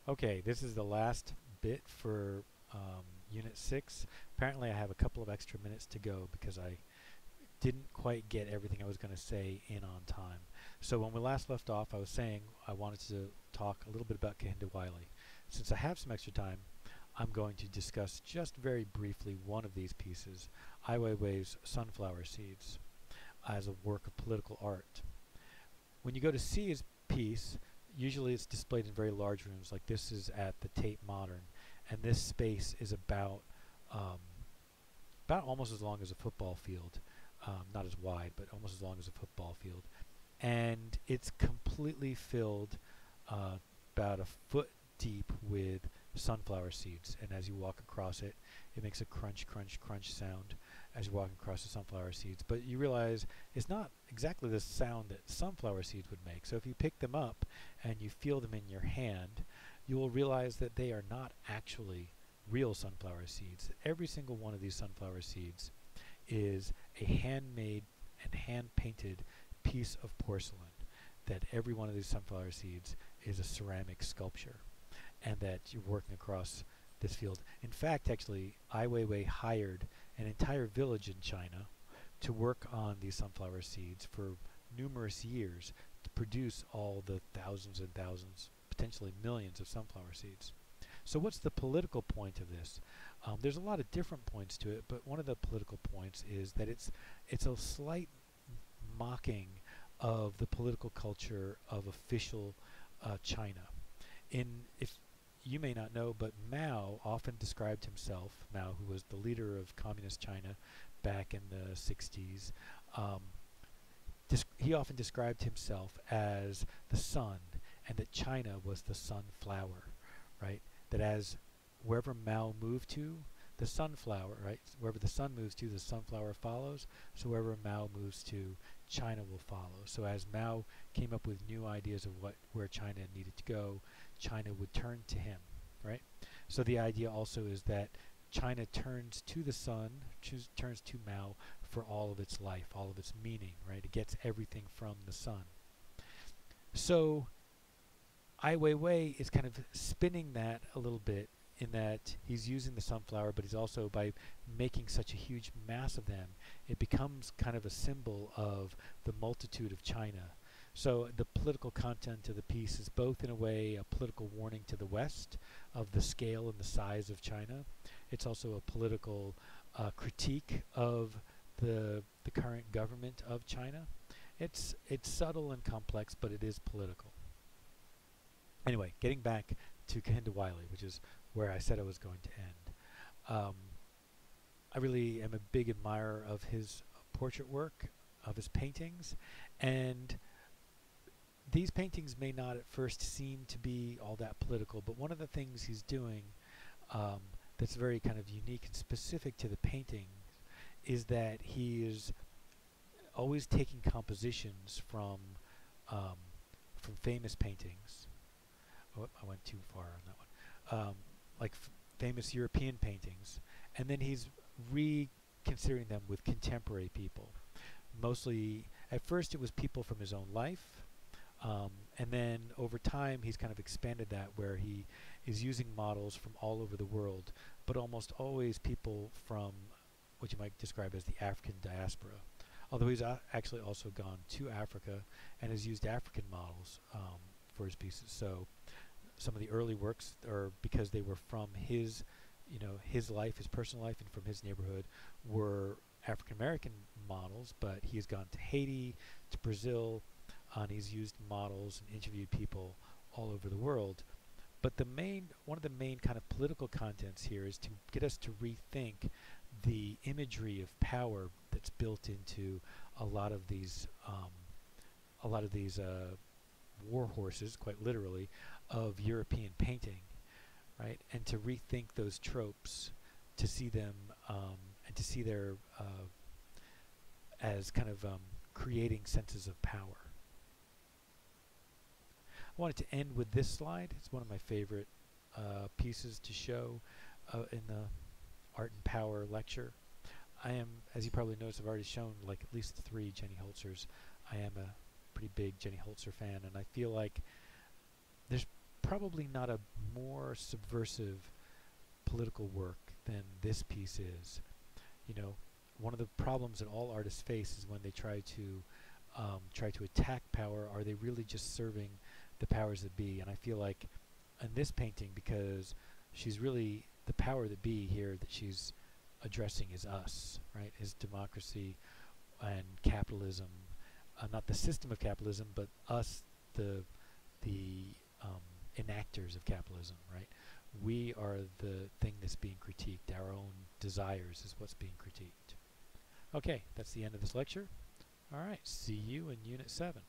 Okay, this is the last bit for Unit 6. Apparently I have a couple of extra minutes to go because I didn't quite get everything I was going to say in on time. So when we last left off, I was saying I wanted to talk a little bit about Kehinde-Wiley. Since I have some extra time, I'm going to discuss just very briefly one of these pieces, Ai Weiwei's Sunflower Seeds, as a work of political art. When you go to see his piece, usually it's displayed in very large rooms, like this is at the Tate Modern, and this space is um, about almost as long as a football field, not as wide, but almost as long as a football field, and it's completely filled, about a foot deep, with sunflower seeds. And as you walk across it, it makes a crunch, crunch, crunch sound as you're walking across the sunflower seeds. But you realize it's not exactly the sound that sunflower seeds would make. So if you pick them up and you feel them in your hand, you will realize that they are not actually real sunflower seeds. Every single one of these sunflower seeds is a handmade and hand-painted piece of porcelain. That every one of these sunflower seeds is a ceramic sculpture, and that you're working across this field. In fact, actually, Ai Weiwei hired an entire village in China to work on these sunflower seeds for numerous years to produce all the thousands and thousands, potentially millions of sunflower seeds. So what's the political point of this? There's a lot of different points to it, but one of the political points is that it's a slight mocking of the political culture of official China. If you may not know, but Mao often described himself, Mao, who was the leader of communist China back in the 60s, he often described himself as the sun, and that China was the sunflower, right? That as wherever Mao moved to, the sunflower, right? Wherever the sun moves to, the sunflower follows. So wherever Mao moves to, China will follow. So as Mao came up with new ideas of where China needed to go, China would turn to him, right? So the idea also is that China turns to the sun, turns to Mao for all of its life, all of its meaning, right? It gets everything from the sun. So Ai Weiwei is kind of spinning that a little bit, in that he's using the sunflower, but he's also, by making such a huge mass of them, it becomes kind of a symbol of the multitude of China. So the political content of the piece is both, in a way, a political warning to the West of the scale and the size of China. It's also a political critique of the current government of China. It's subtle and complex, but it is political. Anyway, getting back to Kehinde-Wiley, which is where I said I was going to end. I really am a big admirer of his portrait work, of his paintings, and these paintings may not at first seem to be all that political, but one of the things he's doing, that's very kind of unique and specific to the painting, is that he is always taking compositions from famous paintings. Oh, I went too far on that one. Like famous European paintings, and then he's reconsidering them with contemporary people. Mostly, at first it was people from his own life, and then over time he's kind of expanded that, where he is using models from all over the world, but almost always people from what you might describe as the African diaspora. Although he's actually also gone to Africa and has used African models for his pieces. So some of the early works are because they were from his, his life, his personal life, and from his neighborhood, were African American models. But he has gone to Haiti, to Brazil, and he's used models and interviewed people all over the world. But one of the main kind of political contents here is to get us to rethink the imagery of power that's built into a lot of these war horses, quite literally, of European painting, right? And to rethink those tropes, to see them and to see their as kind of creating senses of power. I wanted to end with this slide. It's one of my favorite pieces to show in the Art and Power lecture. I am, as you probably noticed, I've already shown like at least 3 Jenny Holzers. I am a pretty big Jenny Holzer fan, and I feel like there's probably not a more subversive political work than this piece is. You know, one of the problems that all artists face is when they try to attack power. Are they really just serving the powers that be? And I feel like in this painting, because she's really the power that be here that she's addressing is us, right? Is democracy and capitalism, not the system of capitalism, but us, the enactors of capitalism, right? We are the thing that's being critiqued. Our own desires is what's being critiqued. Okay, that's the end of this lecture. All right, see you in Unit 7.